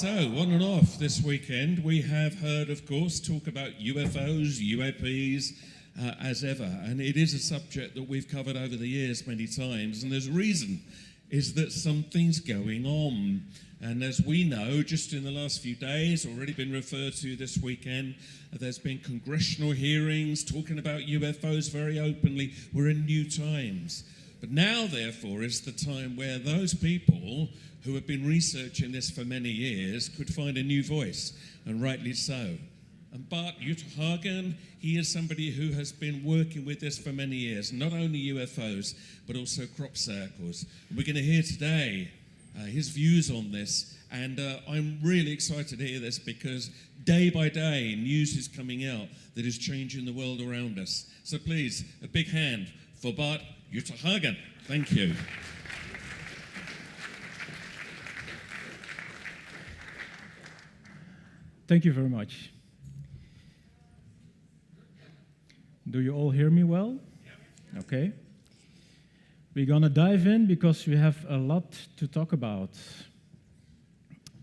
So, on and off this weekend, we have heard, of course, talk about UFOs, UAPs, as ever. And it is a subject that we've covered over the years many times. And there's a reason, is that something's going on. And as we know, just in the last few days, already been referred to this weekend, there's been congressional hearings talking about UFOs very openly. We're in new times. But now, therefore, is the time where those people who have been researching this for many years could find a new voice, and rightly so. And Bart Uytterhaegen, he is somebody who has been working with this for many years, not only UFOs, but also crop circles. And we're going to hear today his views on this, and I'm really excited to hear this because day by day, news is coming out that is changing the world around us. So please, a big hand for Bart Uytterhaegen. Thank you. Thank you very much. Do you all hear me well? Yeah. Okay. We're going to dive in because we have a lot to talk about.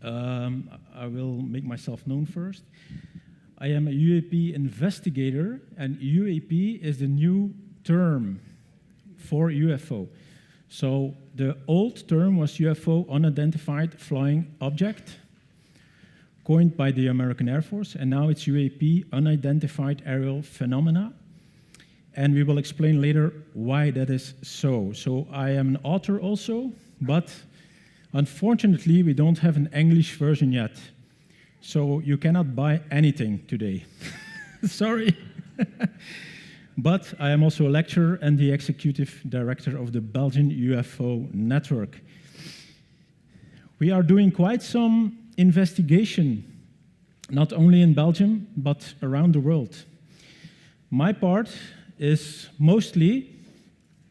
I will make myself known first. I am a UAP investigator, and UAP is the new term for UFO. So the old term was UFO, unidentified flying object, coined by the American Air Force, and now it's UAP, unidentified aerial phenomena. And we will explain later why that is so. So I am an author also, but unfortunately we don't have an English version yet. So you cannot buy anything today. Sorry. But I am also a lecturer and the executive director of the Belgian UFO network. We are doing quite some investigation, not only in Belgium, but around the world. My part is mostly,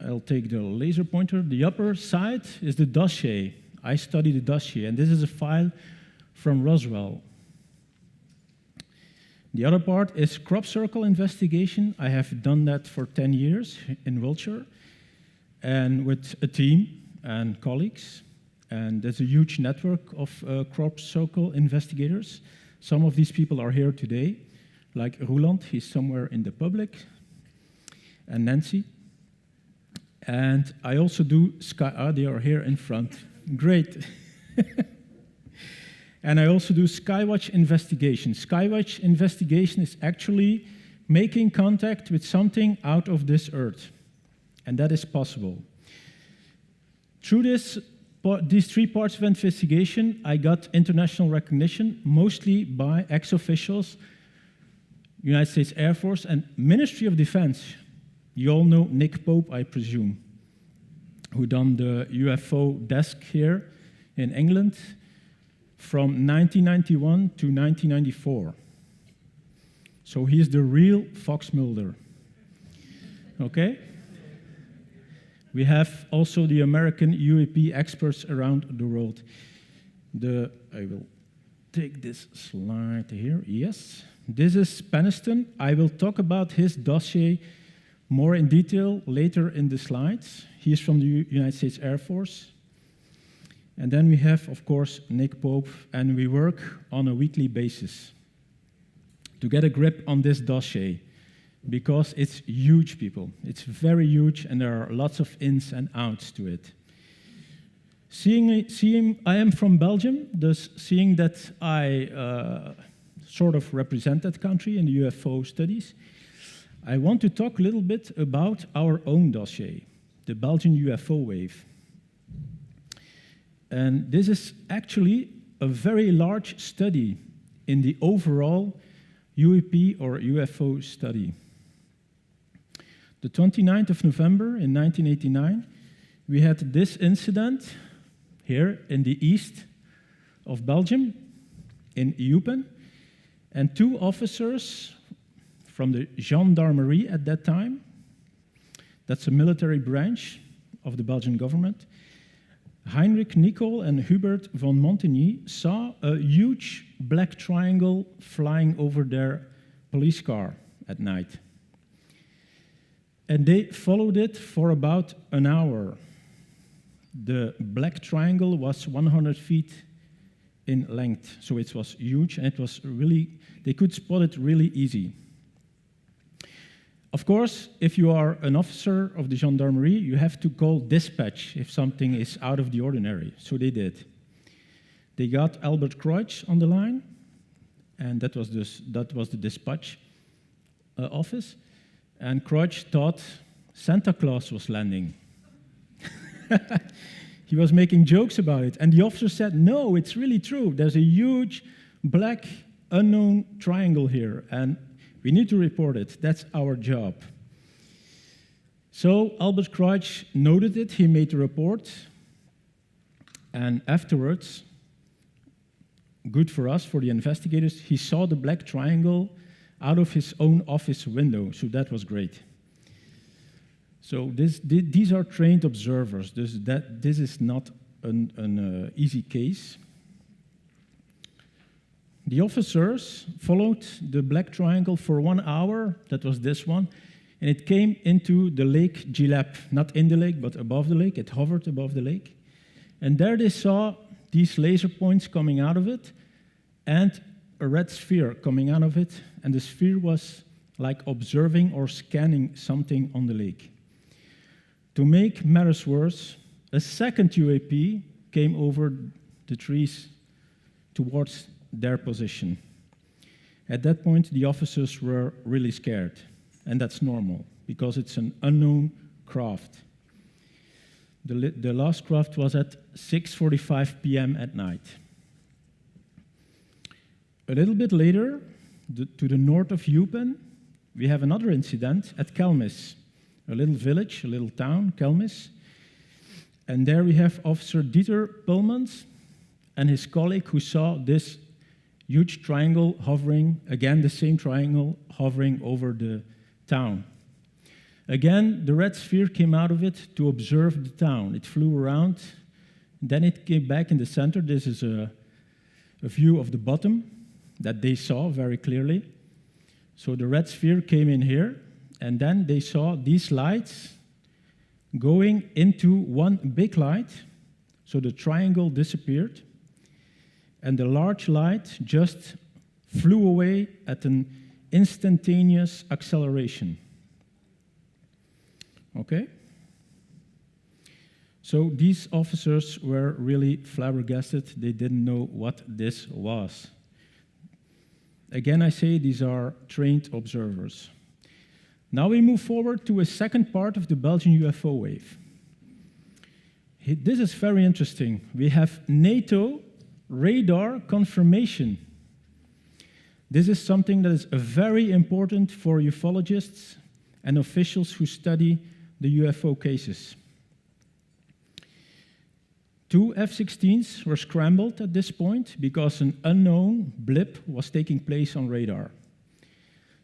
I'll take the laser pointer, the upper side is the dossier. I study the dossier, and this is a file from Roswell. The other part is crop circle investigation. I have done that for 10 years in Wiltshire, and with a team and colleagues. And there's a huge network of crop circle investigators. Some of these people are here today, like Roland, he's somewhere in the public, and Nancy. And I also do they are here in front. Great. And I also do Skywatch investigation. Skywatch investigation is actually making contact with something out of this earth. And that is possible. Through these 3 parts of investigation, I got international recognition, mostly by ex-officials, United States Air Force, and Ministry of Defense. You all know Nick Pope, I presume, who done the UFO desk here in England from 1991 to 1994. So he's the real Fox Mulder. Okay? We have also the American UAP experts around the world. I will take this slide here. Yes, this is Peniston. I will talk about his dossier more in detail later in the slides. He is from the United States Air Force. And then we have, of course, Nick Pope, and we work on a weekly basis to get a grip on this dossier, because it's huge, people. It's very huge, and there are lots of ins and outs to it. I am from Belgium, thus seeing that I sort of represent that country in the UFO studies, I want to talk a little bit about our own dossier, the Belgian UFO wave. And this is actually a very large study in the overall UAP or UFO study. The 29th of November in 1989, we had this incident here in the east of Belgium, in Eupen, and 2 officers from the gendarmerie at that time, that's a military branch of the Belgian government, Heinrich Nicol and Hubert von Montigny saw a huge black triangle flying over their police car at night. And they followed it for about an hour. The black triangle was 100 feet in length. So it was huge, and it was really, they could spot it really easy. Of course, if you are an officer of the gendarmerie, you have to call dispatch if something is out of the ordinary. So they did. They got Albert Kreutz on the line, and that was the dispatch office. And Kreutz thought Santa Claus was landing. He was making jokes about it. And the officer said, no, it's really true. There's a huge black unknown triangle here, and we need to report it. That's our job. So Albert Kreutz noted it. He made the report. And afterwards, good for us, for the investigators, he saw the black triangle out of his own office window. So that was great. So these are trained observers. This is not an easy case. The officers followed the black triangle for 1 hour, that was this one, and it came into the lake Gilep, not in the lake, but above the lake. It hovered above the lake. And there they saw these laser points coming out of it, and a red sphere coming out of it, and the sphere was like observing or scanning something on the lake. To make matters worse, a second UAP came over the trees towards their position. At that point, the officers were really scared, and that's normal, because it's an unknown craft. The last craft was at 6:45 p.m. at night. A little bit later, to the north of Eupen, we have another incident at Kelmis, a little village, a little town, Kelmis. And there we have Officer Dieter Pullmans and his colleague who saw this huge triangle hovering, again the same triangle hovering over the town. Again, the red sphere came out of it to observe the town. It flew around, then it came back in the center. This is a view of the bottom that they saw very clearly. So the red sphere came in here, and then they saw these lights going into one big light. So the triangle disappeared, and the large light just flew away at an instantaneous acceleration. Okay? So these officers were really flabbergasted. They didn't know what this was. Again, I say these are trained observers. Now we move forward to a second part of the Belgian UFO wave. This is very interesting. We have NATO radar confirmation. This is something that is very important for ufologists and officials who study the UFO cases. 2 F-16s were scrambled at this point because an unknown blip was taking place on radar.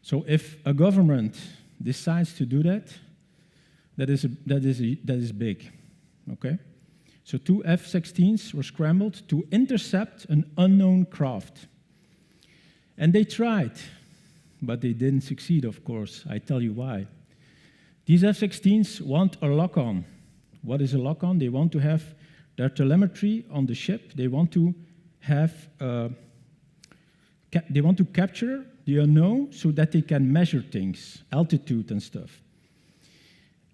So if a government decides to do that, that is big, okay? So 2 F-16s were scrambled to intercept an unknown craft. And they tried, but they didn't succeed, of course. I tell you why. These F-16s want a lock-on. What is a lock-on? They want to have their telemetry on the ship. They want to have, they want to capture the unknown so that they can measure things, altitude and stuff.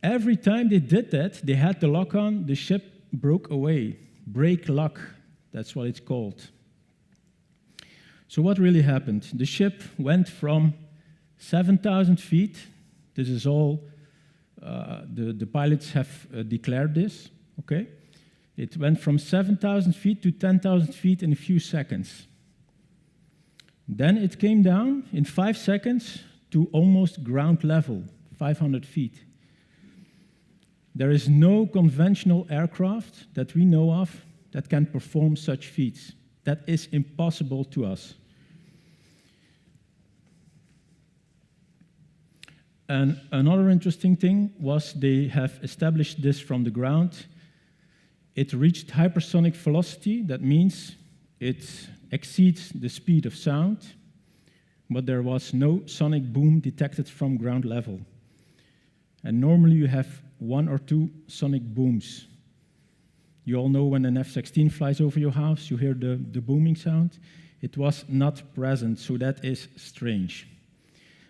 Every time they did that, they had the lock-on, the ship broke away. Break lock, that's what it's called. So what really happened? The ship went from 7,000 feet. This is all, the pilots have declared this, okay? It went from 7,000 feet to 10,000 feet in a few seconds. Then it came down in 5 seconds to almost ground level, 500 feet. There is no conventional aircraft that we know of that can perform such feats. That is impossible to us. And another interesting thing was they have established this from the ground. It reached hypersonic velocity. That means it exceeds the speed of sound, but there was no sonic boom detected from ground level. And normally you have 1 or 2 sonic booms. You all know when an F-16 flies over your house, you hear the booming sound. It was not present, so that is strange.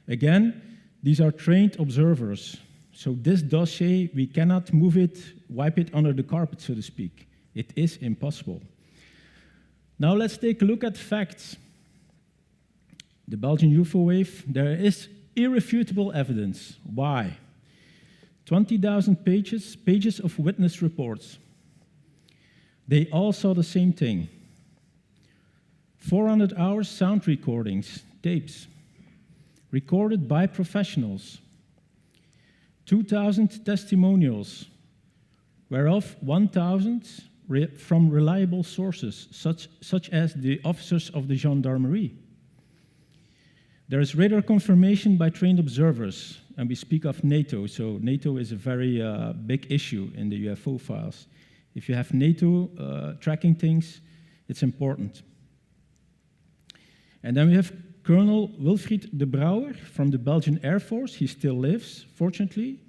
Again, these are trained observers. So this dossier, we cannot move it, wipe it under the carpet, so to speak. It is impossible. Now let's take a look at facts. The Belgian UFO wave, there is irrefutable evidence. Why? 20,000 pages of witness reports. They all saw the same thing. 400 hours sound recordings, tapes, recorded by professionals. 2,000 testimonials, whereof 1,000 from reliable sources, such as the officers of the gendarmerie. There is radar confirmation by trained observers, and we speak of NATO, so NATO is a very big issue in the UFO files. If you have NATO tracking things, it's important. And then we have Colonel Wilfried de Brouwer from the Belgian Air Force, he still lives, fortunately,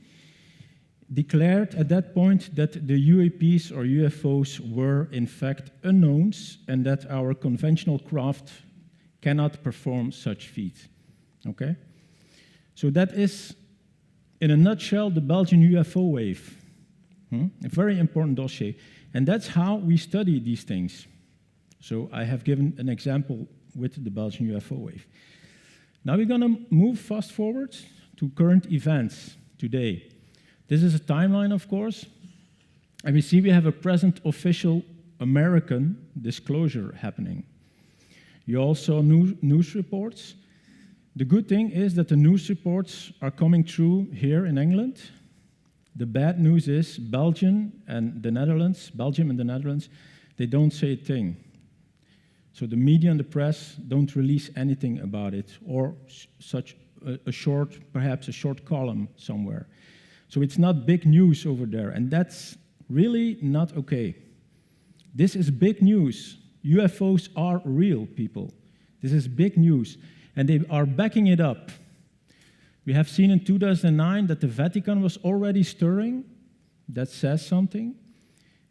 declared at that point that the UAPs or UFOs were in fact unknowns and that our conventional craft cannot perform such feats. Okay? So that is, in a nutshell, the Belgian UFO wave. A very important dossier. And that's how we study these things. So I have given an example with the Belgian UFO wave. Now we're going to move fast forward to current events today. This is a timeline, of course. And we see we have a present official American disclosure happening. You also news reports. The good thing is that the news reports are coming through here in England. The bad news is Belgium and the Netherlands, they don't say a thing. So the media and the press don't release anything about it, or such perhaps a short column somewhere. So it's not big news over there, and that's really not okay. This is big news. UFOs are real, people. This is big news, and they are backing it up. We have seen in 2009 that the Vatican was already stirring. That says something.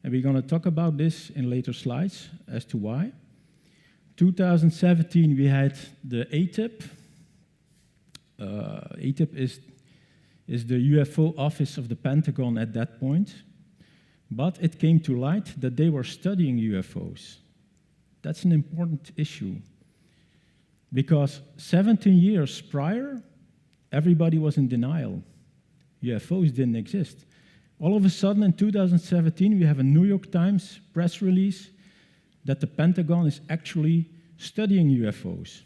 And we're going to talk about this in later slides as to why. 2017, we had the ATIP. ATIP is the UFO office of the Pentagon at that point. But it came to light that they were studying UFOs. That's an important issue. Because 17 years prior, everybody was in denial. UFOs didn't exist. All of a sudden, in 2017, we have a New York Times press release that the Pentagon is actually studying UFOs.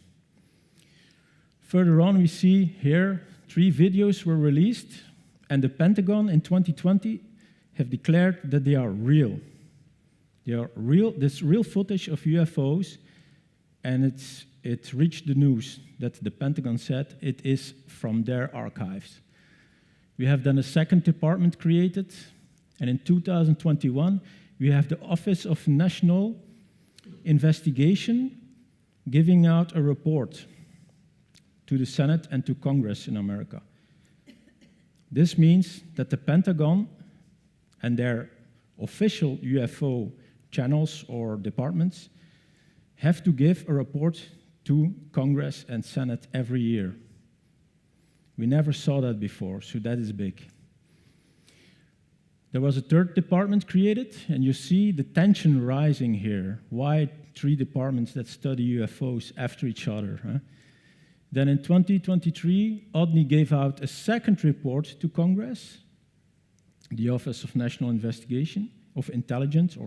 Further on, we see here 3 videos were released, and the Pentagon in 2020 have declared that they are real. They are real. There's real footage of UFOs, and it reached the news that the Pentagon said it is from their archives. We have then a second department created, and in 2021, we have the Office of National Investigation giving out a report to the Senate and to Congress in America. This means that the Pentagon and their official UFO channels or departments have to give a report to Congress and Senate every year. We never saw that before, so that is big. There was a third department created, and you see the tension rising here. Why 3 departments that study UFOs after each other? Huh? Then in 2023, ODNI gave out a second report to Congress, the Office of National Investigation, of Intelligence.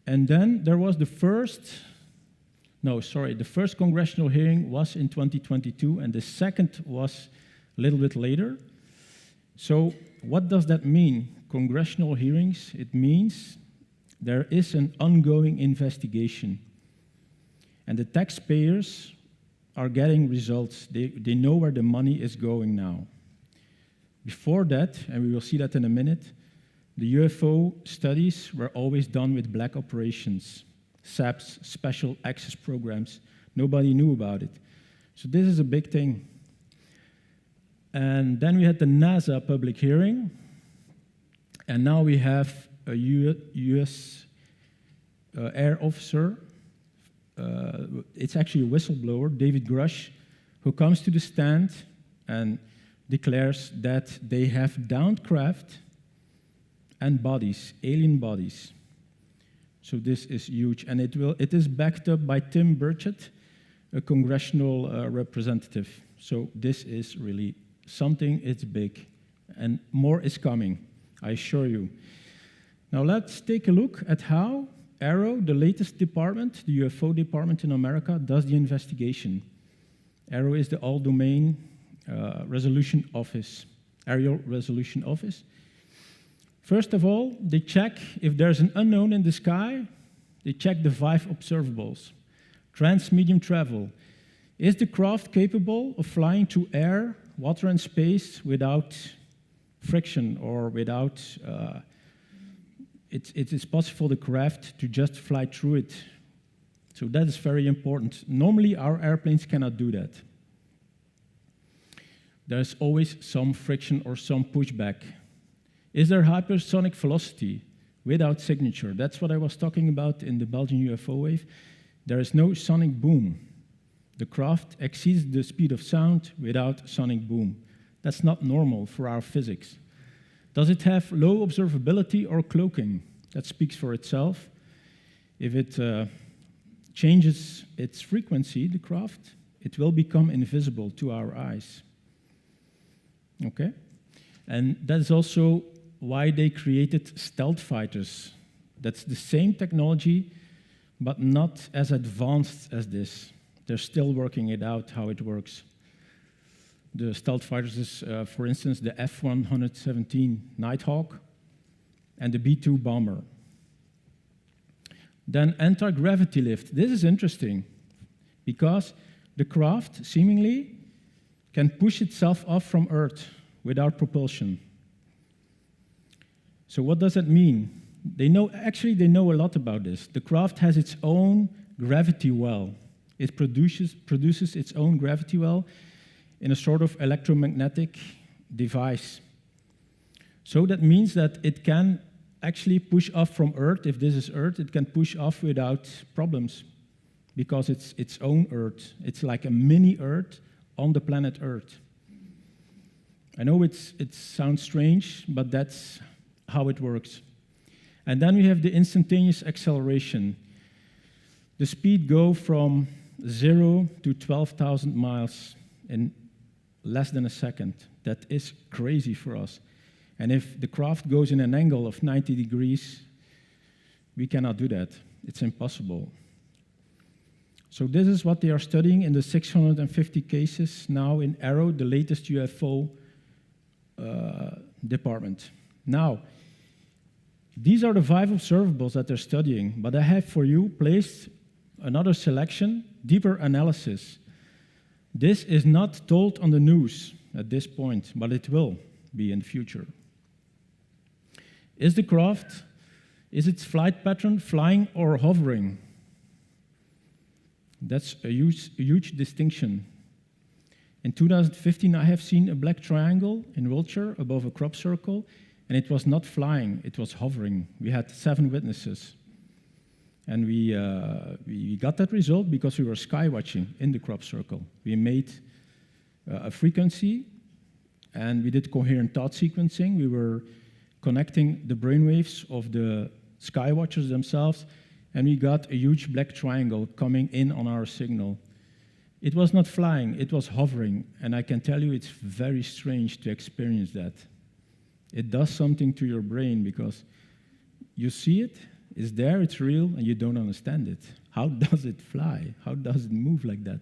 And then there was the first congressional hearing was in 2022, and the second was a little bit later. So what does that mean, congressional hearings? It means there is an ongoing investigation, and the taxpayers are getting results. They know where the money is going now. Before that, and we will see that in a minute, the UFO studies were always done with black operations, SAPs, special access programs. Nobody knew about it. So this is a big thing. And then we had the NASA public hearing, and now we have a US air officer, it's actually a whistleblower, David Grush, who comes to the stand and declares that they have downed craft and bodies, alien bodies. So this is huge, and it is backed up by Tim Burchett, a congressional representative. So this is really something, it's big, and more is coming, I assure you. Now let's take a look at how AARO, the latest department, the UFO department in America, does the investigation. AARO is the All-Domain Resolution Office, Aerial Resolution Office. First of all, they check if there's an unknown in the sky. They check the 5 observables. Trans-medium travel. Is the craft capable of flying through air, water, and space without friction or without... it is possible for the craft to just fly through it. So that is very important. Normally, our airplanes cannot do that. There's always some friction or some pushback. Is there hypersonic velocity without signature? That's what I was talking about in the Belgian UFO wave. There is no sonic boom. The craft exceeds the speed of sound without sonic boom. That's not normal for our physics. Does it have low observability or cloaking? That speaks for itself. If it changes its frequency, the craft, it will become invisible to our eyes. Okay? And that is also why they created stealth fighters. That's the same technology, but not as advanced as this. They're still working it out, how it works. The stealth fighters is, for instance, the F-117 Nighthawk and the B-2 bomber. Then anti-gravity lift. This is interesting because the craft seemingly can push itself off from Earth without propulsion. So what does that mean? They know a lot about this. The craft has its own gravity well. It produces its own gravity well in a sort of electromagnetic device. So that means that it can actually push off from Earth. If this is Earth, it can push off without problems because it's its own Earth. It's like a mini Earth on the planet Earth. I know it sounds strange, but that's how it works. And then we have the instantaneous acceleration. The speed goes from 0 to 12,000 miles in less than a second. That is crazy for us. And if the craft goes in an angle of 90 degrees, we cannot do that. It's impossible. So this is what they are studying in the 650 cases now in AARO, the latest UFO department. Now, these are the 5 observables that they're studying, but I have for you placed another selection, deeper analysis. This is not told on the news at this point, but it will be in the future. Is the craft, is its flight pattern flying or hovering? That's a huge distinction. In 2015, I have seen a black triangle in Wiltshire above a crop circle, and it was not flying, it was hovering. We had 7 witnesses. And we got that result because we were sky watching in the crop circle. We made a frequency, and we did coherent thought sequencing. We were connecting the brainwaves of the sky watchers themselves, and we got a huge black triangle coming in on our signal. It was not flying, it was hovering, and I can tell you it's very strange to experience that. It does something to your brain because you see it, it's there, it's real, and you don't understand it. How does it fly? How does it move like that?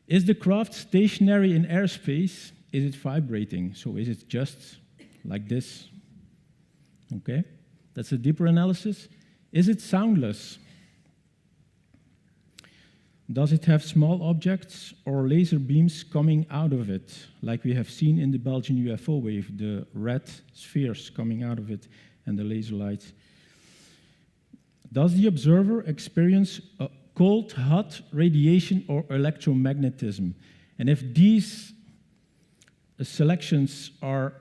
Is the craft stationary in airspace? Is it vibrating? So is it just like this? Okay, that's a deeper analysis. Is it soundless? Does it have small objects or laser beams coming out of it, like we have seen in the Belgian UFO wave, the red spheres coming out of it and the laser lights? Does the observer experience a cold, hot radiation or electromagnetism? And if these selections are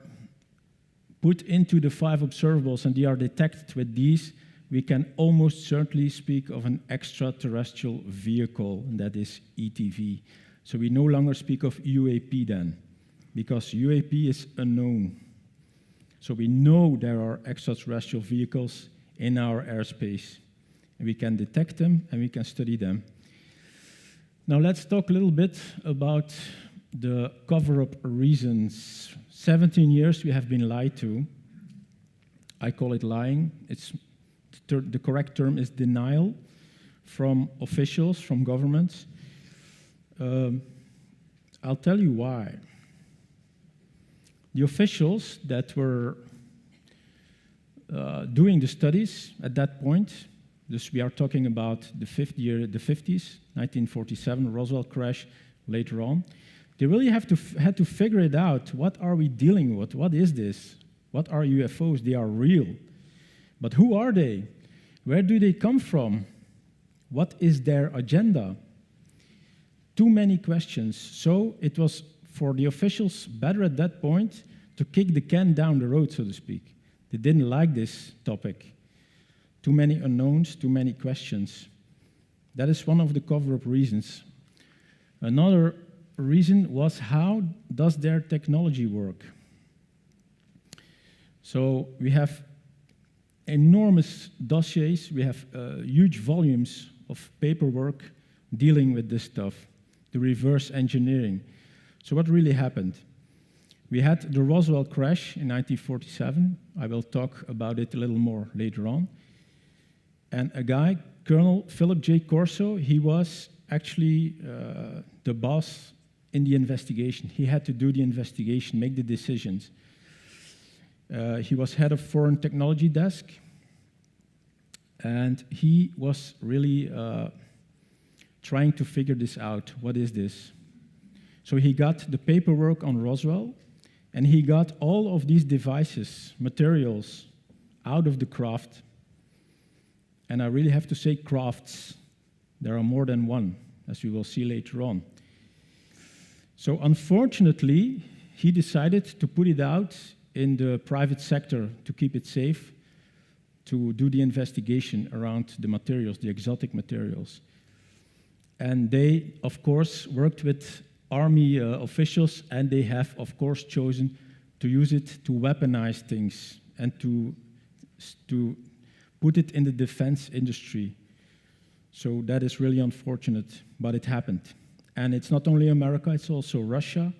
put into the 5 observables and they are detected with these, we can almost certainly speak of an extraterrestrial vehicle, and that is ETV. So we no longer speak of UAP then, because UAP is unknown. So we know there are extraterrestrial vehicles in our airspace, and we can detect them and we can study them. Now let's talk a little bit about the cover-up reasons. 17 years we have been lied to. I call it lying. The correct term is denial from officials, from governments. I'll tell you why. The officials that were doing the studies at that point, this we are talking about the 50s, 1947, Roswell crash, later on, they really had to figure it out. What are we dealing with? What is this? What are UFOs? They are real. But who are they? Where do they come from? What is their agenda? Too many questions. So it was for the officials better at that point to kick the can down the road, so to speak. They didn't like this topic. Too many unknowns, too many questions. That is one of the cover-up reasons. Another reason was, how does their technology work? So we have enormous dossiers, we have huge volumes of paperwork dealing with this stuff, the reverse engineering. So what really happened? We had the Roswell crash in 1947. I will talk about it a little more later on. And a guy, Colonel Philip J. Corso, he was actually the boss in the investigation. He had to do the investigation, make the decisions. He was head of Foreign Technology Desk, and he was really trying to figure this out. What is this? So he got the paperwork on Roswell, and he got all of these devices, materials, out of the craft. And I really have to say crafts. There are more than one, as we will see later on. So unfortunately, he decided to put it out in the private sector to keep it safe, to do the investigation around the materials, the exotic materials. And they, of course, worked with army officials, and they have, of course, chosen to use it to weaponize things and to put it in the defense industry. So that is really unfortunate, but it happened. And it's not only America, it's also Russia,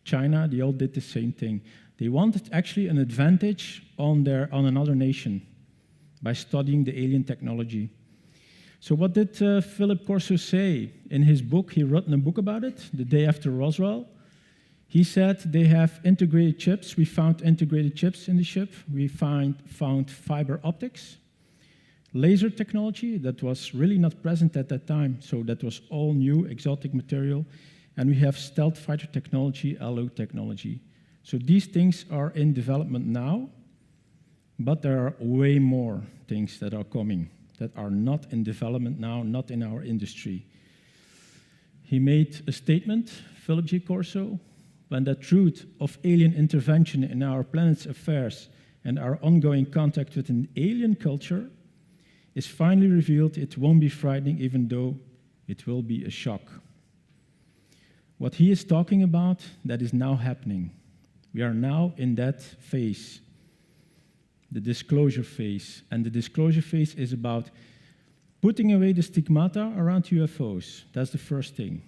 China, they all did the same thing. They wanted actually an advantage on another nation by studying the alien technology. So what did Philip Corso say in his book? He wrote a book about it, the day after Roswell. He said they have integrated chips. We found integrated chips in the ship. We found fiber optics, laser technology that was really not present at that time. So that was all new, exotic material. And we have stealth fighter technology, LO technology. So these things are in development now, but there are way more things that are coming that are not in development now, not in our industry. He made a statement, Philip J. Corso, when the truth of alien intervention in our planet's affairs and our ongoing contact with an alien culture is finally revealed, it won't be frightening, even though it will be a shock. What he is talking about, that is now happening. We are now in that phase, the disclosure phase. And the disclosure phase is about putting away the stigmata around UFOs. That's the first thing.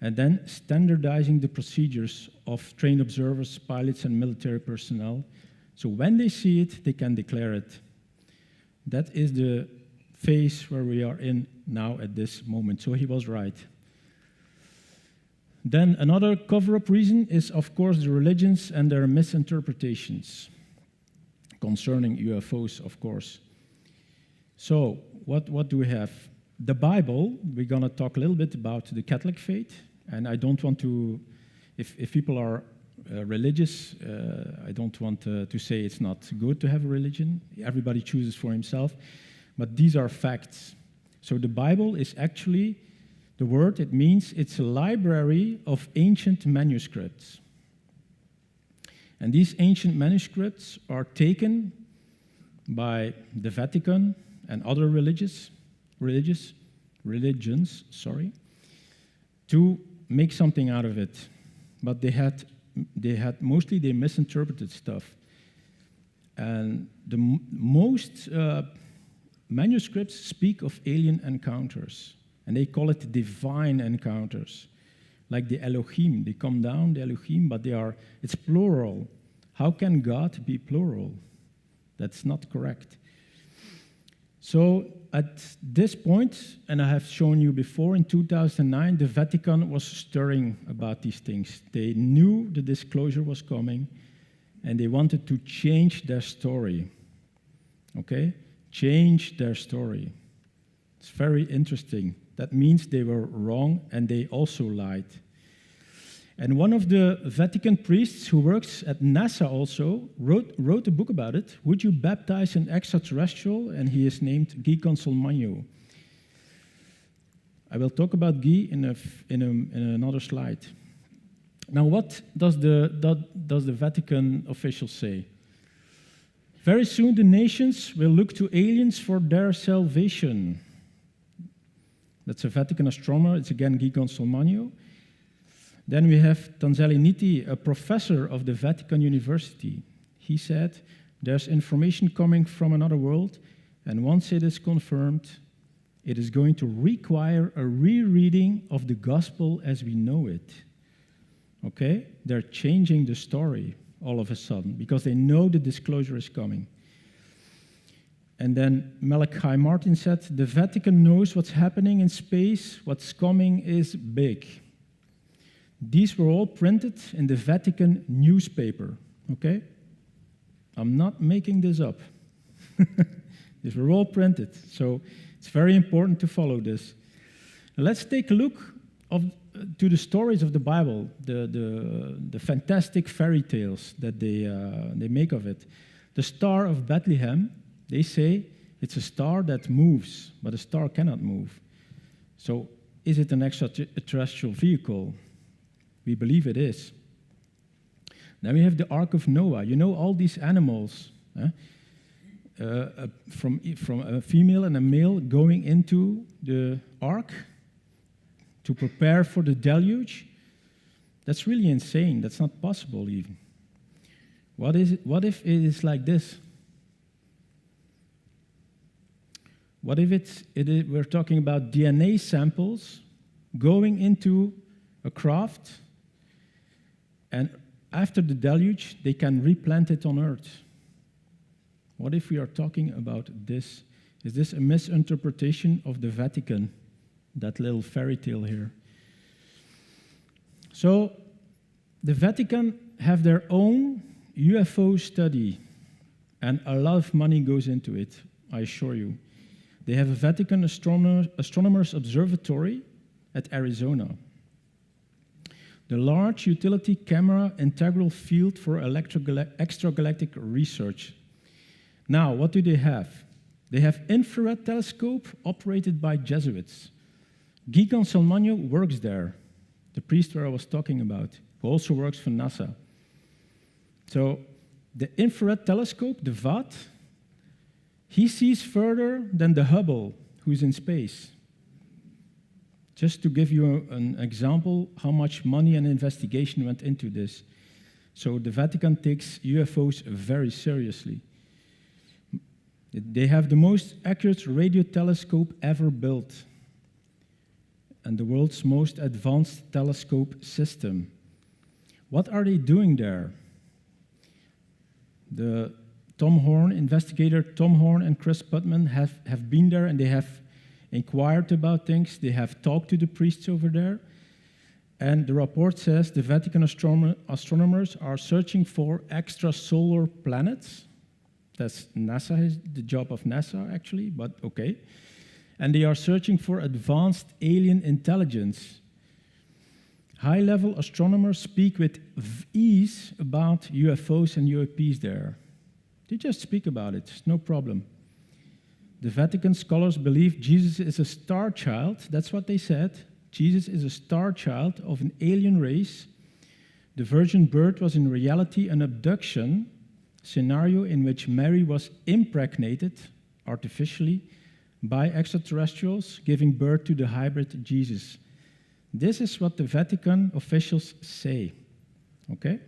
And then standardizing the procedures of trained observers, pilots, and military personnel. So when they see it, they can declare it. That is the phase where we are in now at this moment. So he was right. Then another cover-up reason is, of course, the religions and their misinterpretations concerning UFOs, of course. So what do we have? The Bible, we're going to talk a little bit about the Catholic faith, and I don't want to, if people are religious, I don't want to say it's not good to have a religion. Everybody chooses for himself, but these are facts. So the Bible is actually, the word, it means it's a library of ancient manuscripts. And these ancient manuscripts are taken by the Vatican and other religions, to make something out of it. But mostly they misinterpreted stuff. And most manuscripts speak of alien encounters, and they call it divine encounters. Like the Elohim, they come down, the Elohim, but it's plural. How can God be plural? That's not correct. So at this point, and I have shown you before, in 2009, the Vatican was stirring about these things. They knew the disclosure was coming, and they wanted to change their story. Okay? Change their story. It's very interesting. That means they were wrong, and they also lied. And one of the Vatican priests who works at NASA also wrote a book about it. Would you baptize an extraterrestrial? And he is named Guy Consolmagno. I will talk about Guy in another slide. Now, what does the Vatican officials say? Very soon the nations will look to aliens for their salvation. That's a Vatican astronomer. It's again Guy Consolmagno. Then we have Tanzali Niti, a professor of the Vatican University. He said, there's information coming from another world, and once it is confirmed, it is going to require a rereading of the gospel as we know it. Okay? They're changing the story all of a sudden, because they know the disclosure is coming. And then Malachi Martin said, the Vatican knows what's happening in space, what's coming is big. These were all printed in the Vatican newspaper, okay? I'm not making this up. These were all printed, so it's very important to follow this. Now let's take a look to the stories of the Bible, the fantastic fairy tales that they make of it. The Star of Bethlehem, they say it's a star that moves, but a star cannot move. So is it an extraterrestrial vehicle? We believe it is. Then we have the Ark of Noah. You know all these animals, from a female and a male going into the ark to prepare for the deluge. That's really insane. That's not possible even. What if it is like this? What if we're talking about DNA samples going into a craft, and after the deluge, they can replant it on Earth? What if we are talking about this? Is this a misinterpretation of the Vatican, that little fairy tale here? So, the Vatican have their own UFO study, and a lot of money goes into it, I assure you. They have a Vatican Astronomers Observatory at Arizona. The Large Utility Camera Integral Field for Extragalactic Research. Now, what do they have? They have infrared telescope operated by Jesuits. Guy Consolmagno works there, the priest where I was talking about, who also works for NASA. So the infrared telescope, the VAT, he sees further than the Hubble, who's in space. Just to give you an example how much money and investigation went into this. So the Vatican takes UFOs very seriously. They have the most accurate radio telescope ever built, and the world's most advanced telescope system. What are they doing there? The investigator Tom Horn and Chris Putman have been there, and they have inquired about things. They have talked to the priests over there. And the report says the Vatican astronomers are searching for extrasolar planets. That's NASA, the job of NASA, actually, but okay. And they are searching for advanced alien intelligence. High-level astronomers speak with ease about UFOs and UAPs there. They just speak about it, no problem. The Vatican scholars believe Jesus is a star child. That's what they said. Jesus is a star child of an alien race The virgin birth was in reality an abduction scenario in which Mary was impregnated artificially by extraterrestrials, giving birth to the hybrid Jesus. This is what the Vatican officials say, okay?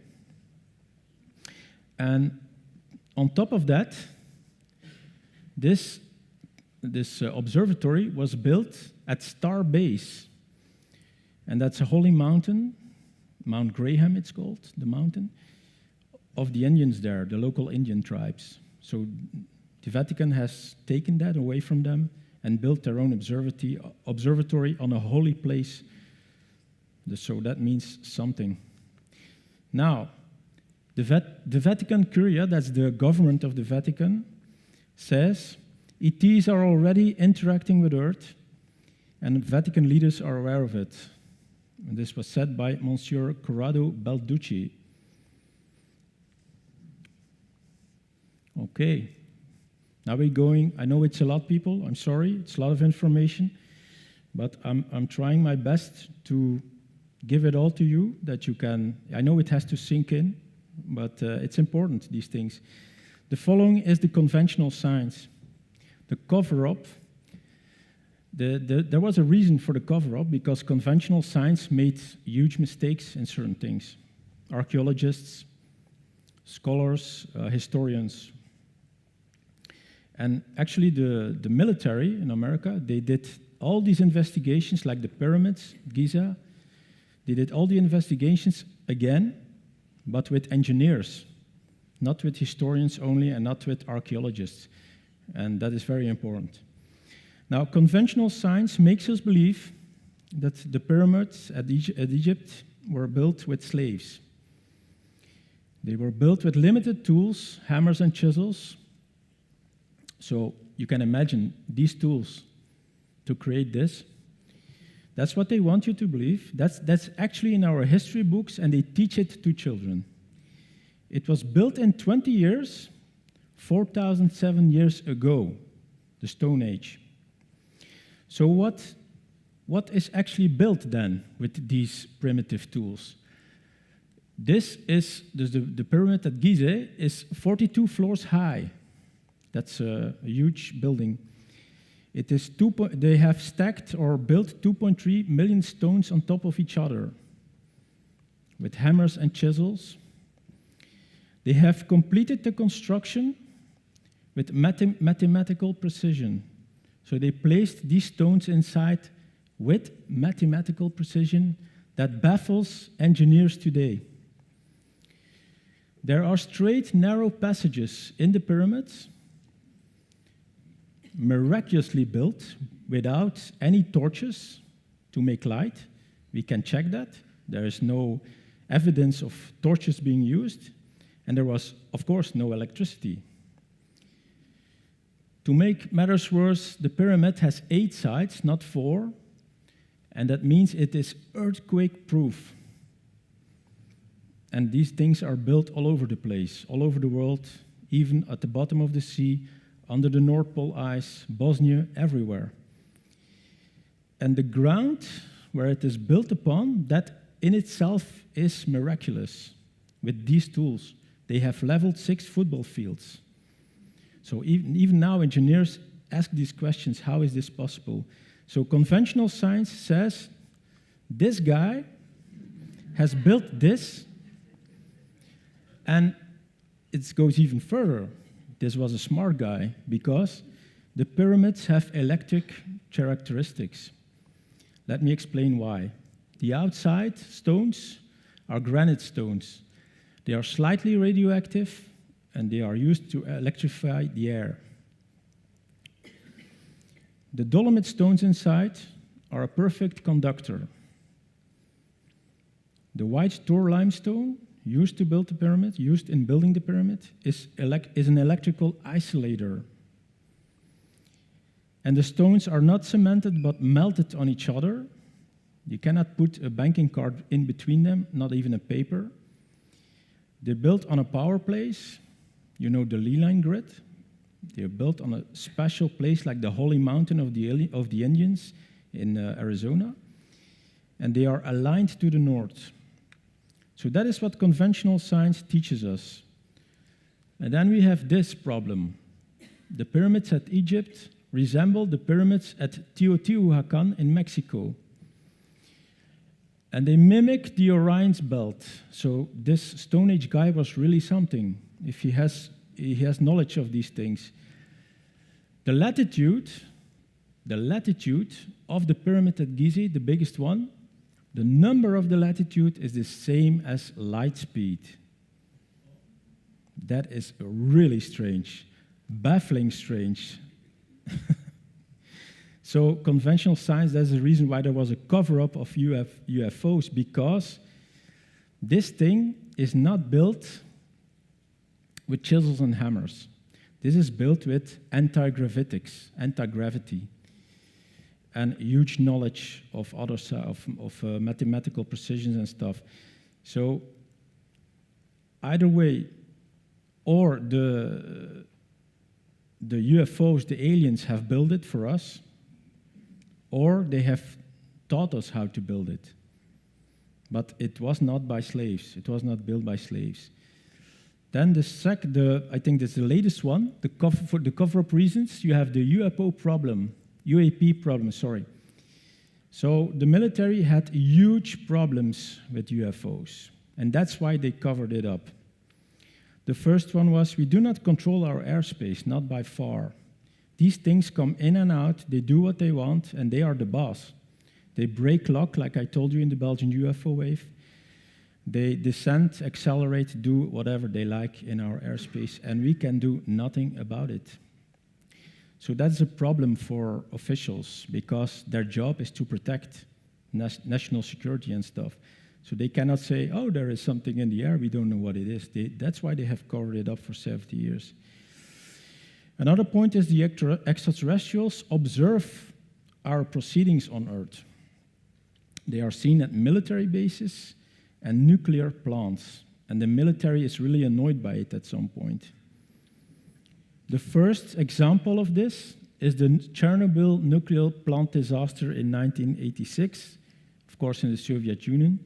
And on top of that, this observatory was built at Star Base, and that's a holy mountain, Mount Graham it's called, the mountain, of the Indians there, the local Indian tribes. So the Vatican has taken that away from them and built their own observatory on a holy place. So that means something. Now, the Vatican Curia, that's the government of the Vatican, says ETs are already interacting with Earth, and Vatican leaders are aware of it. And this was said by Monsieur Corrado Balducci. Okay, now we're going, I know it's a lot, people, I'm sorry, it's a lot of information, but I'm trying my best to give it all to you, that you can, I know it has to sink in, but it's important, these things. The following is the conventional science. The cover-up, there was a reason for the cover-up, because conventional science made huge mistakes in certain things. Archaeologists, scholars, historians. And actually the military in America, they did all these investigations, like the pyramids, Giza. They did all the investigations again, but with engineers, not with historians only and not with archaeologists. And that is very important. Now, conventional science makes us believe that the pyramids at Egypt were built with slaves. They were built with limited tools, hammers and chisels. So you can imagine these tools to create this. That's what they want you to believe. That's actually in our history books, and they teach it to children. It was built in 20 years, 4,007 years ago, the Stone Age. So what is actually built then with these primitive tools? This is, the pyramid at Gizeh is 42 floors high. That's a huge building. It is they have stacked or built 2.3 million stones on top of each other with hammers and chisels. They have completed the construction with mathematical precision. So they placed these stones inside with mathematical precision that baffles engineers today. There are straight, narrow passages in the pyramids, miraculously built without any torches to make light. We can check that. There is no evidence of torches being used, and there was, of course, no electricity. To make matters worse, the pyramid has 8 sides, not 4, and that means it is earthquake-proof. And these things are built all over the place, all over the world, even at the bottom of the sea, under the North Pole ice, Bosnia, everywhere. And the ground where it is built upon, that in itself is miraculous. With these tools, they have leveled 6 football fields. So even now, engineers ask these questions, how is this possible? So conventional science says, this guy has built this, and it goes even further. This was a smart guy, because the pyramids have electric characteristics. Let me explain why. The outside stones are granite stones. They are slightly radioactive, and they are used to electrify the air. The dolomite stones inside are a perfect conductor. The white Tor limestone used to build the pyramid, used in building the pyramid, is an electrical isolator. And the stones are not cemented, but melted on each other. You cannot put a banking card in between them, not even a paper. They're built on a power place. You know the Lee-line grid? They're built on a special place like the Holy Mountain of the Indians in Arizona. And they are aligned to the north. So that is what conventional science teaches us. And then we have this problem. The pyramids at Egypt resemble the pyramids at Teotihuacan in Mexico. And they mimic the Orion's belt. So this Stone Age guy was really something, if he has knowledge of these things. The latitude of the pyramid at Gizeh, the biggest one, the number of the latitude is the same as light speed. That is really strange, baffling strange. So conventional science, that's the reason why there was a cover-up of UFOs, because this thing is not built with chisels and hammers. This is built with anti-gravity, and huge knowledge of mathematical precisions and stuff. So either way, or the UFOs, the aliens, have built it for us, or they have taught us how to build it. But it was not by slaves. It was not built by slaves. Then I think that's the latest one, for the cover-up reasons, you have the UAP problem, sorry. So the military had huge problems with UFOs, and that's why they covered it up. The first one was, we do not control our airspace, not by far. These things come in and out, they do what they want, and they are the boss. They break lock, like I told you in the Belgian UFO wave. They descend, accelerate, do whatever they like in our airspace, and we can do nothing about it. So that's a problem for officials, because their job is to protect national security and stuff. So they cannot say, oh, there is something in the air, we don't know what it is. That's why they have covered it up for 70 years. Another point is the extraterrestrials observe our proceedings on Earth. They are seen at military bases and nuclear plants, and the military is really annoyed by it at some point. The first example of this is the Chernobyl nuclear plant disaster in 1986, of course in the Soviet Union.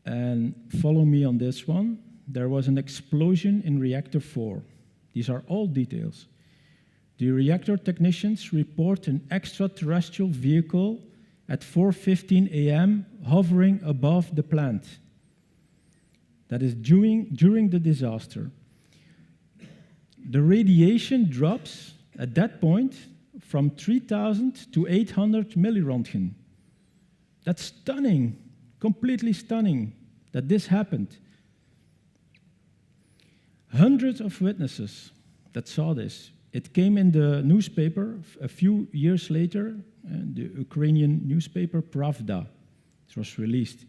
And follow me on this one. There was an explosion in reactor 4. These are all details. The reactor technicians report an extraterrestrial vehicle at 4:15 a.m. hovering above the plant. That is during the disaster. The radiation drops at that point from 3,000 to 800 milliroentgen. That's stunning, completely stunning that this happened. Hundreds of witnesses that saw this. It came in the newspaper a few years later, the Ukrainian newspaper Pravda. It was released.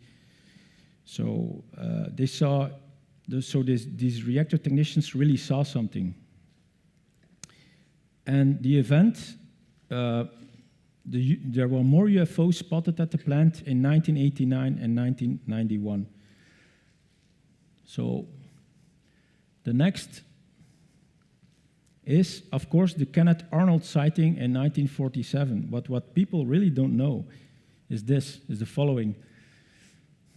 So they saw, these reactor technicians really saw something. And the event, there were more UFOs spotted at the plant in 1989 and 1991. So the next is, of course, the Kenneth Arnold sighting in 1947. But what people really don't know is the following.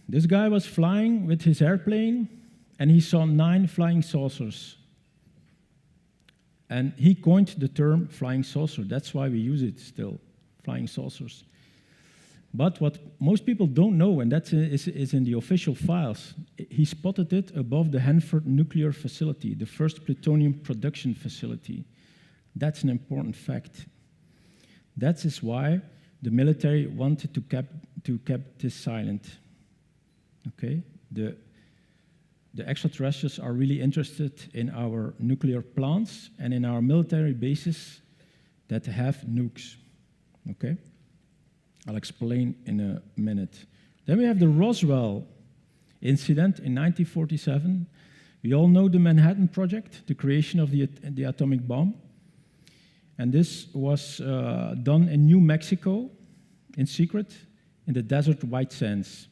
This guy was flying with his airplane, and he saw 9 flying saucers. And he coined the term flying saucer. That's why we use it still, flying saucers. But what most people don't know, and that is in the official files, he spotted it above the Hanford nuclear facility, the first plutonium production facility. That's an important fact. That is why the military wanted to keep this silent. Okay? The extraterrestrials are really interested in our nuclear plants and in our military bases that have nukes. Okay? I'll explain in a minute. Then we have the Roswell incident in 1947. We all know the Manhattan Project, the creation of the atomic bomb. And this was done in New Mexico, in secret, in the desert White Sands.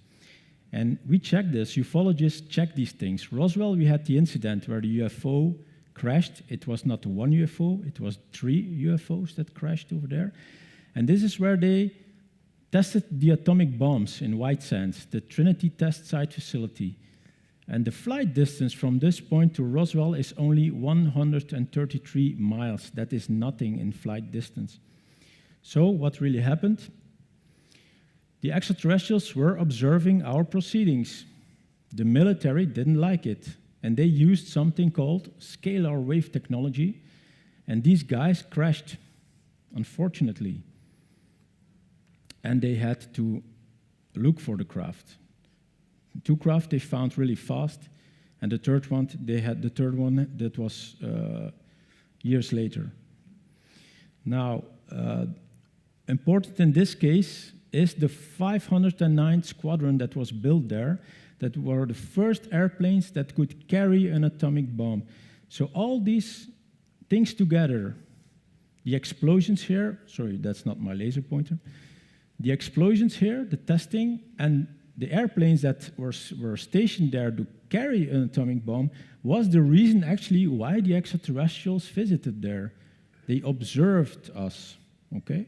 And we checked this, ufologists checked these things. Roswell, we had the incident where the UFO crashed. It was not one UFO, it was 3 UFOs that crashed over there. And this is where they tested the atomic bombs in White Sands, the Trinity test site facility. And the flight distance from this point to Roswell is only 133 miles. That is nothing in flight distance. So what really happened? The extraterrestrials were observing our proceedings. The military didn't like it, and they used something called scalar wave technology, and these guys crashed, unfortunately. And they had to look for the craft. 2 craft they found really fast, and the third one, they had the third one that was years later. Now, important in this case is the 509th Squadron that was built there, that were the first airplanes that could carry an atomic bomb. So all these things together, the explosions here, sorry, that's not my laser pointer, the explosions here, the testing, and the airplanes that were stationed there to carry an atomic bomb was the reason actually why the extraterrestrials visited there. They observed us, okay?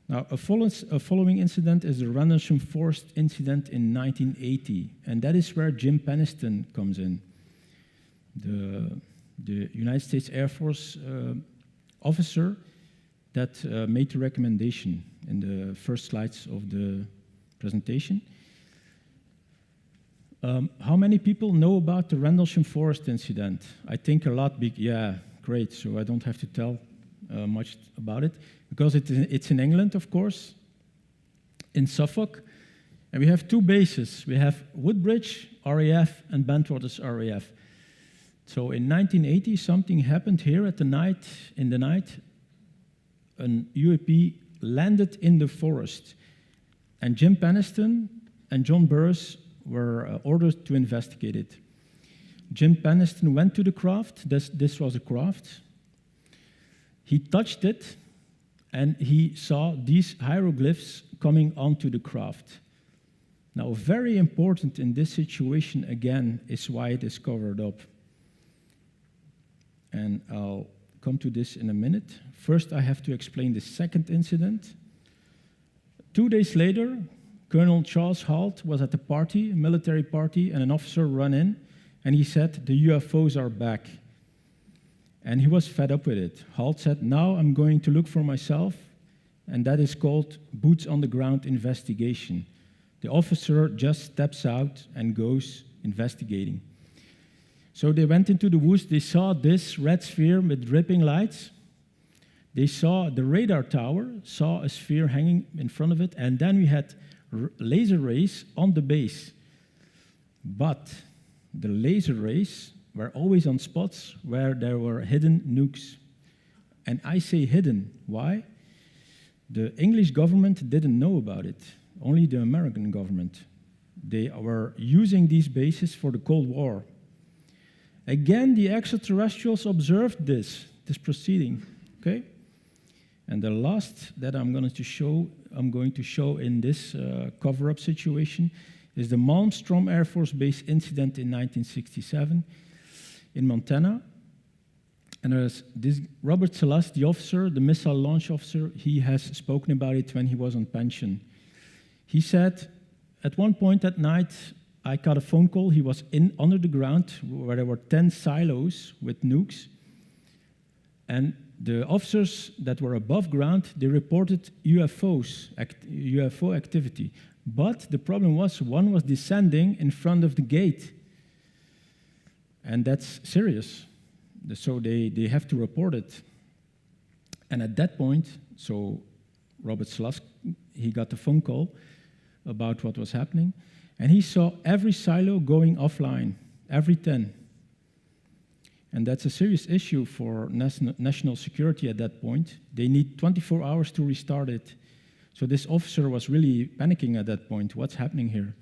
Now, a following incident is the Rendlesham Forest incident in 1980, and that is where Jim Peniston comes in, the United States Air Force officer that made the recommendation in the first slides of the presentation. How many people know about the Rendlesham Forest incident? I think a lot. Yeah, great. So I don't have to tell much about it, because it's in England, of course, in Suffolk. And we have 2 bases. We have Woodbridge, RAF, and Bentwaters, RAF. So in 1980, something happened here in the night. An UAP landed in the forest. And Jim Peniston and John Burris were ordered to investigate it. Jim Peniston went to the craft. This was a craft. He touched it, and he saw these hieroglyphs coming onto the craft. Now, very important in this situation, again, is why it is covered up. And I'll come to this in a minute. First, I have to explain the second incident. 2 days later, Colonel Charles Halt was at a party, a military party, and an officer ran in, and he said, "The UFOs are back." And he was fed up with it. Halt said, "Now I'm going to look for myself," and that is called boots on the ground investigation. The officer just steps out and goes investigating. So they went into the woods. They saw this red sphere with dripping lights. They saw the radar tower, saw a sphere hanging in front of it, and then we had laser rays on the base. But the laser rays were always on spots where there were hidden nukes. And I say hidden. Why? The English government didn't know about it, only the American government. They were using these bases for the Cold War. Again, the extraterrestrials observed this proceeding, okay? And the last that I'm going to show in this cover-up situation is the Malmstrom Air Force Base incident in 1967 in Montana. And there's this Robert Celeste, the officer, the missile launch officer, he has spoken about it when he was on pension. He said, at one point at night, I got a phone call. He was under the ground where there were 10 silos with nukes. And the officers that were above ground, they reported UFO activity. But the problem was one was descending in front of the gate. And that's serious. So they have to report it. And at that point, so Robert Slusk, he got a phone call about what was happening. And he saw every silo going offline, every 10. And that's a serious issue for national security at that point. They need 24 hours to restart it. So this officer was really panicking at that point. What's happening here?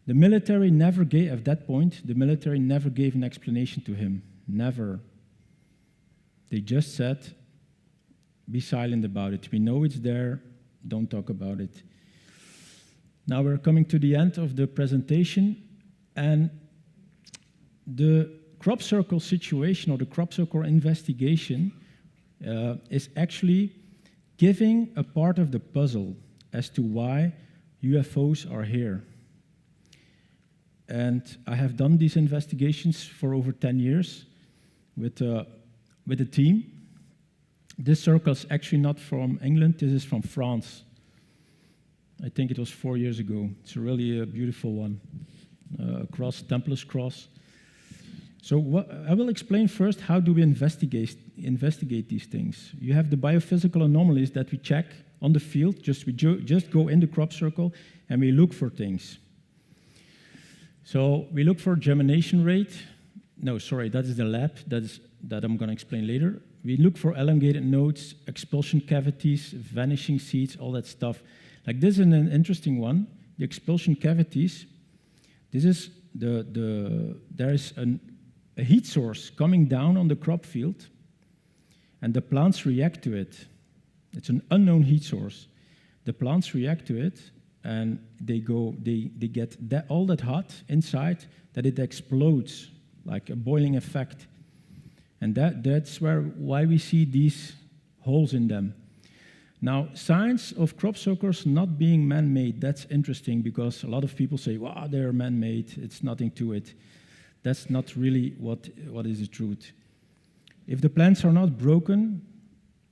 The military never gave, at that point, the military never gave an explanation to him. Never. They just said, be silent about it. We know it's there. Don't talk about it. Now we're coming to the end of the presentation. And the crop circle situation or the crop circle investigation is actually giving a part of the puzzle as to why UFOs are here. And I have done these investigations for over 10 years with a team. This circle is actually not from England, this is from France. I think it was 4 years ago. It's really a beautiful one. Cross, Templar's cross. So I will explain first how do we investigate these things. You have the biophysical anomalies that we check on the field. We just go in the crop circle and we look for things. So we look for germination rate. No, sorry, that is the lab. That I'm going to explain later. We look for elongated nodes, expulsion cavities, vanishing seeds, all that stuff. Like this is an interesting one. The expulsion cavities. This is there is a heat source coming down on the crop field, and the plants react to it. It's an unknown heat source. The plants react to it, and they get all that hot inside that it explodes like a boiling effect. And that's why we see these holes in them. Now, signs of crop circles not being man-made, that's interesting because a lot of people say, wow, they're man-made, it's nothing to it. That's not really what is the truth. If the plants are not broken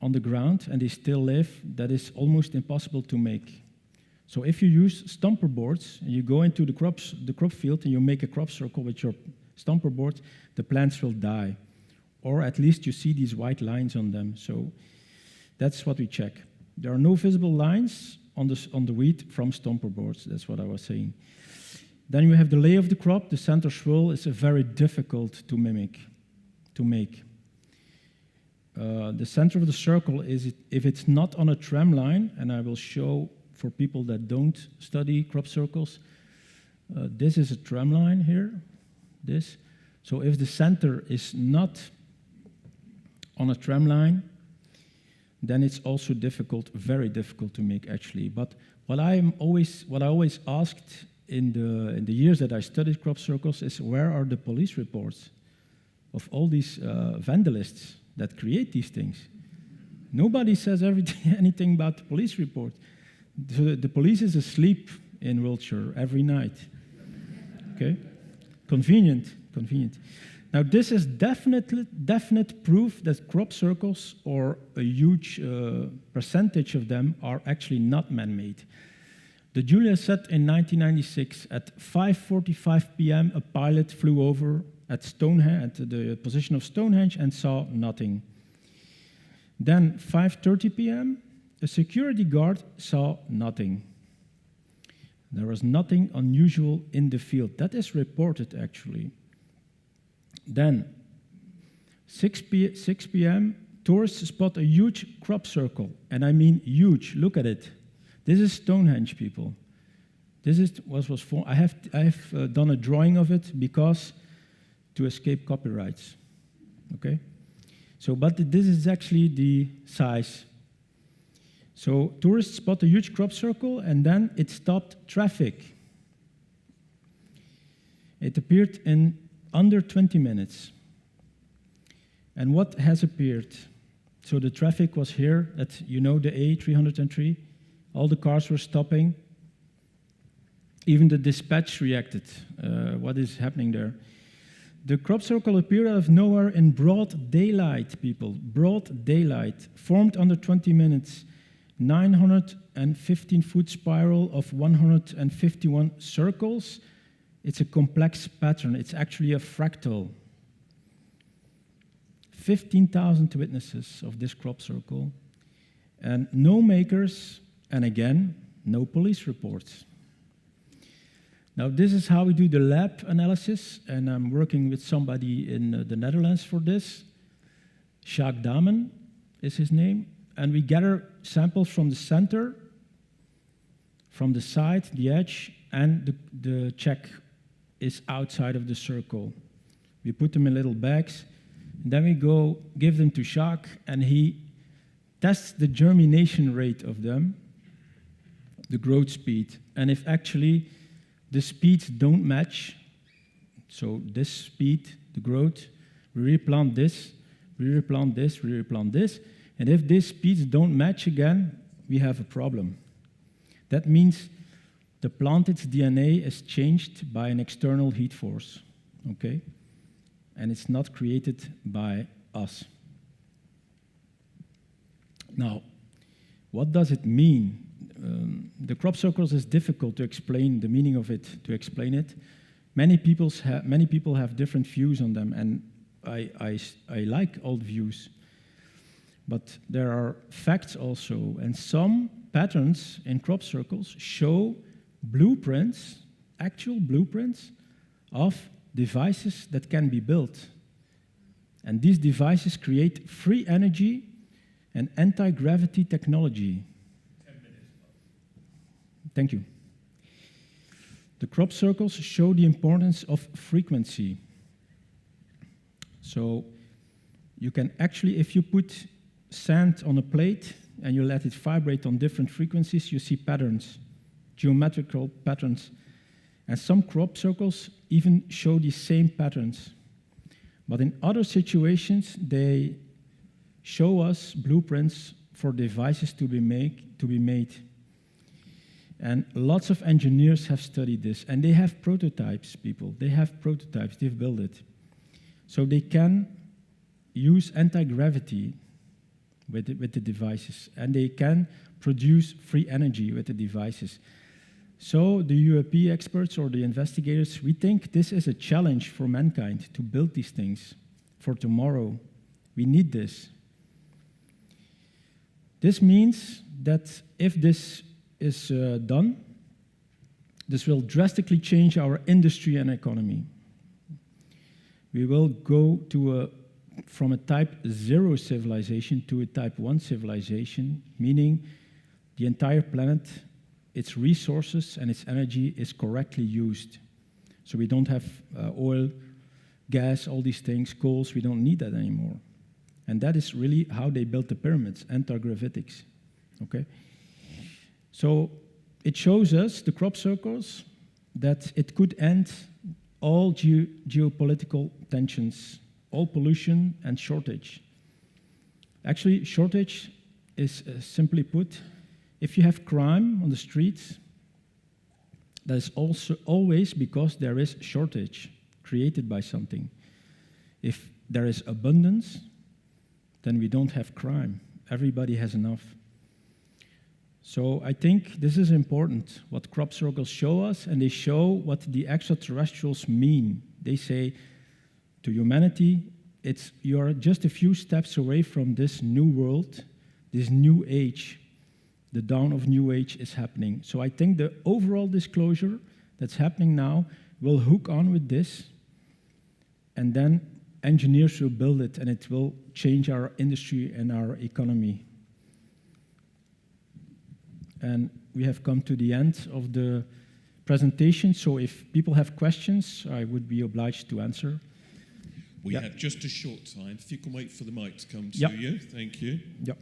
on the ground and they still live, that is almost impossible to make. So if you use stumper boards and you go into the crop field and you make a crop circle with your stumper board, the plants will die. Or at least you see these white lines on them. So that's what we check. There are no visible lines on the wheat from stumper boards. That's what I was saying. Then you have the lay of the crop. The center swirl is very difficult to make. The center of the circle is, if it's not on a tram line, and I will show for people that don't study crop circles, this is a tram line here, this. So if the center is not on a tram line, then it's also difficult, very difficult to make actually. But what I always asked in the years that I studied crop circles is, where are the police reports of all these vandalists that create these things? Nobody says anything about the police report. The police is asleep in Wiltshire every night. Okay, convenient. Now this is definite proof that crop circles, or a huge percentage of them, are actually not man-made. The Julia said in 1996 at 5:45 p.m. a pilot flew over at the position of Stonehenge and saw nothing. Then 5:30 p.m. a security guard saw nothing. There was nothing unusual in the field. That is reported actually. Then 6 p.m. tourists spot a huge crop circle, and I mean huge. Look at it. This is Stonehenge, people. This is what was formed. I have done a drawing of it because to escape copyrights. Okay. So, but this is actually the size. So tourists spot a huge crop circle, and then it stopped traffic. It appeared in under 20 minutes. And what has appeared? So the traffic was here at, the A303. All the cars were stopping. Even the dispatch reacted. What is happening there? The crop circle appeared out of nowhere in broad daylight, people. Broad daylight. Formed under 20 minutes. 915-foot spiral of 151 circles. It's a complex pattern. It's actually a fractal. 15,000 witnesses of this crop circle. And no makers, and again, no police reports. Now, this is how we do the lab analysis, and I'm working with somebody in the Netherlands for this. Jacques Damen is his name. And we gather samples from the center, from the side, the edge, and the check is outside of the circle. We put them in little bags, and then we go give them to Jacques, and he tests the germination rate of them, the growth speed. And if actually the speeds don't match, so this speed, the growth, we replant this, we replant this, we replant this. And if these speeds don't match again, we have a problem. That means the plant's DNA is changed by an external heat force, okay? And it's not created by us. Now, what does it mean? The crop circles is difficult to explain the meaning of it, to explain it. Many people have different views on them, and I like all views. But there are facts also, and some patterns in crop circles show blueprints, actual blueprints, of devices that can be built. And these devices create free energy and anti-gravity technology. 10 minutes. Thank you. The crop circles show the importance of frequency. So you can actually, if you put sand on a plate and you let it vibrate on different frequencies, you see patterns, geometrical patterns. And some crop circles even show the same patterns. But in other situations, they show us blueprints for devices to be made. And lots of engineers have studied this, and they have prototypes, people. They have prototypes, they've built it. So they can use anti-gravity with the devices, and they can produce free energy with the devices. So the UAP experts or the investigators, we think this is a challenge for mankind to build these things for tomorrow. We need this. This means that if this is done, this will drastically change our industry and economy. We will go to from a type 0 civilization to a type 1 civilization, meaning the entire planet, its resources and its energy is correctly used. So we don't have oil, gas, all these things, coals, we don't need that anymore. And that is really how they built the pyramids, anti-gravitics, okay? So it shows us, the crop circles, that it could end all geopolitical tensions, all pollution and shortage. Actually, shortage is simply put, if you have crime on the streets, that is also always because there is shortage created by something. If there is abundance, then we don't have crime. Everybody has enough. So I think this is important, what crop circles show us, and they show what the extraterrestrials mean. They say to humanity, you are just a few steps away from this new world, this new age. The dawn of new age is happening. So I think the overall disclosure that's happening now will hook on with this, and then engineers will build it, and it will change our industry and our economy. And we have come to the end of the presentation, so if people have questions, I would be obliged to answer. We have just a short time. If you can wait for the mic to come to Yep. you. Thank you. Yep.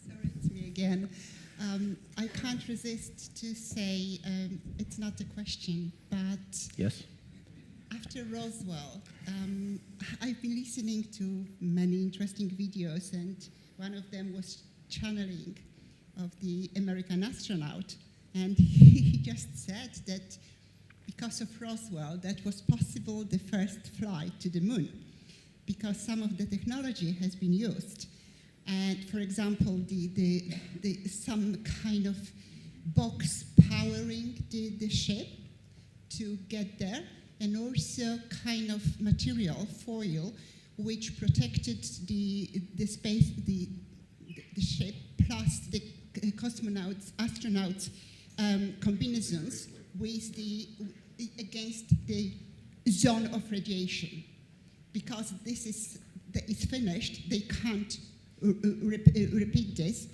Sorry, it's me again. I can't resist to say it's not a question, but Yes. after Roswell, I've been listening to many interesting videos, and one of them was channeling of the American astronaut, and he just said that because of Roswell, that was possible the first flight to the moon, because some of the technology has been used. And for example, some kind of box powering the ship to get there, and also kind of material, foil, which protected the space, the ship, plus the cosmonauts, astronauts' combinations against the zone of radiation. Because this is finished, they can't repeat this.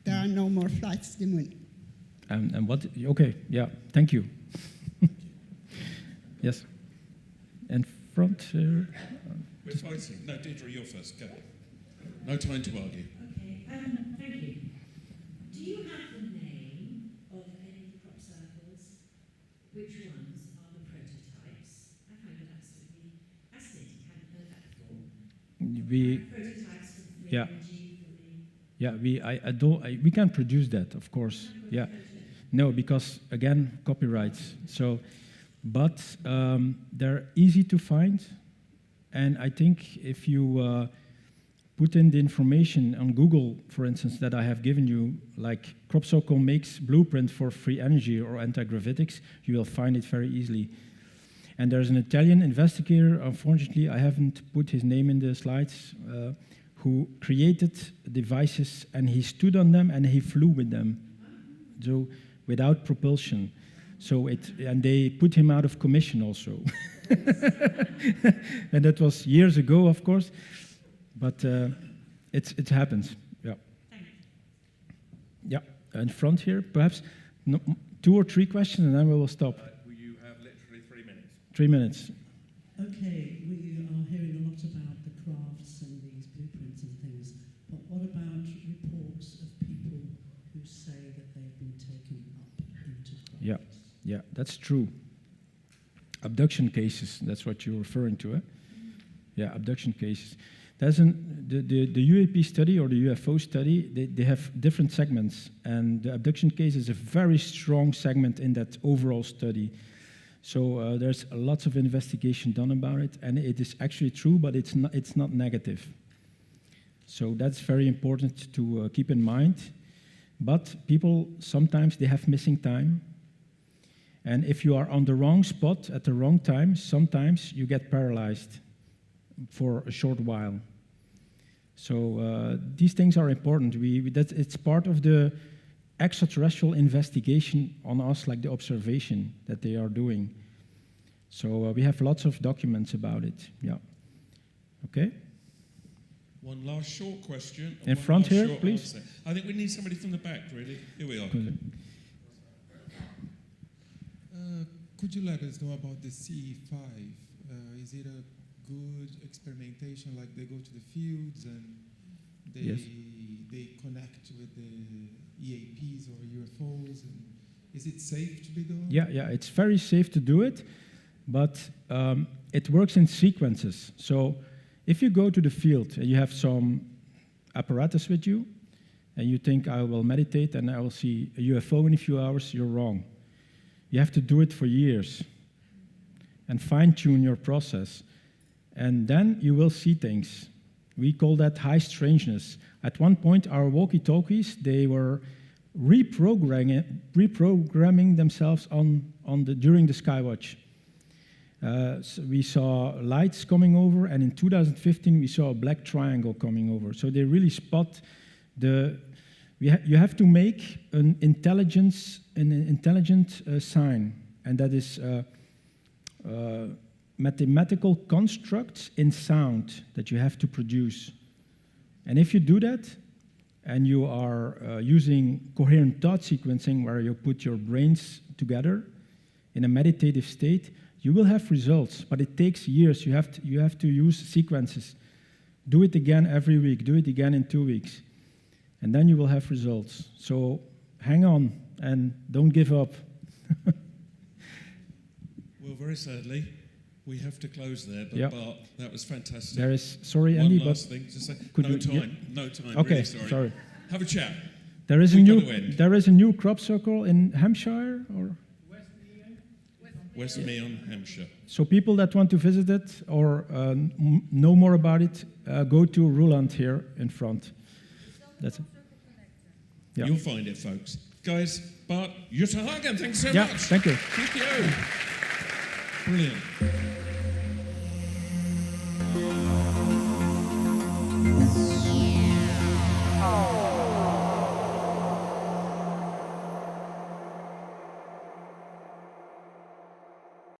There are no more flights to the moon. And what? Okay, yeah, thank you. Yes. And front. We're fighting. No, Deirdre, you're first. Go. No time to argue. Okay, thank you. Do you have the name of any crop circles? Which ones are the prototypes? I find it absolutely fascinating. Yeah, we can't produce that, of course. Yeah, no, because again, copyrights. So, but they're easy to find, and I think if you put in the information on Google, for instance, that I have given you, like crop circle makes blueprint for free energy or anti-gravitics, you will find it very easily. And there's an Italian investigator, unfortunately, I haven't put his name in the slides, who created devices, and he stood on them and he flew with them, so without propulsion. So and they put him out of commission also. And that was years ago, of course, but it happens. Yeah. Yeah. In front here, perhaps 2 or 3 questions, and then we will stop. You have literally 3 minutes. 3 minutes. Okay, we are hearing a lot about the crafts and these blueprints and things, but what about reports of people who say that they've been taken up into crafts? Yeah, that's true. Abduction cases, that's what you're referring to, eh? Yeah, abduction cases. There's the UAP study or the UFO study, they have different segments, and the abduction case is a very strong segment in that overall study. So there's lots of investigation done about it, and it is actually true, but it's not negative. So that's very important to keep in mind. But people, sometimes they have missing time. And if you are on the wrong spot at the wrong time, sometimes you get paralyzed for a short while. So these things are important. It's part of the extraterrestrial investigation on us, like the observation that they are doing. So we have lots of documents about it. Yeah. Okay. One last short question. In front here, please. Answer. I think we need somebody from the back, really. Here we are. Could you let us know about the CE5? Is it a good experimentation, like they go to the fields and they connect with the EAPs or UFOs? And is it safe to be done? Yeah, it's very safe to do it, but it works in sequences. So if you go to the field and you have some apparatus with you, and you think, I will meditate and I will see a UFO in a few hours, you're wrong. You have to do it for years and fine-tune your process. And then you will see things. We call that high strangeness. At one point, our walkie-talkies, they were reprogramming themselves during the Skywatch. So we saw lights coming over, and in 2015, we saw a black triangle coming over. So they really spot you have to make an intelligent sign, and that is mathematical constructs in sound that you have to produce. And if you do that, and you are using coherent thought sequencing, where you put your brains together in a meditative state, you will have results, but it takes years. You have to use sequences. Do it again every week. Do it again in 2 weeks. And then you will have results. So hang on and don't give up. Well, very sadly, we have to close there, but Yep. Bart, that was fantastic. There is, sorry, Andy, One last but thing to say. could No you- time, no time, okay, really sorry. Have a chat. There is We've got to end. there is a new crop circle in Hampshire, or West Meon, Hampshire. so people that want to visit it or know more about it, go to Ruland here in front. That's it. Yeah. You'll find it, folks. Guys, Bart Uytterhaegen, thanks so Yeah, much. thank you. Thank you. Brilliant.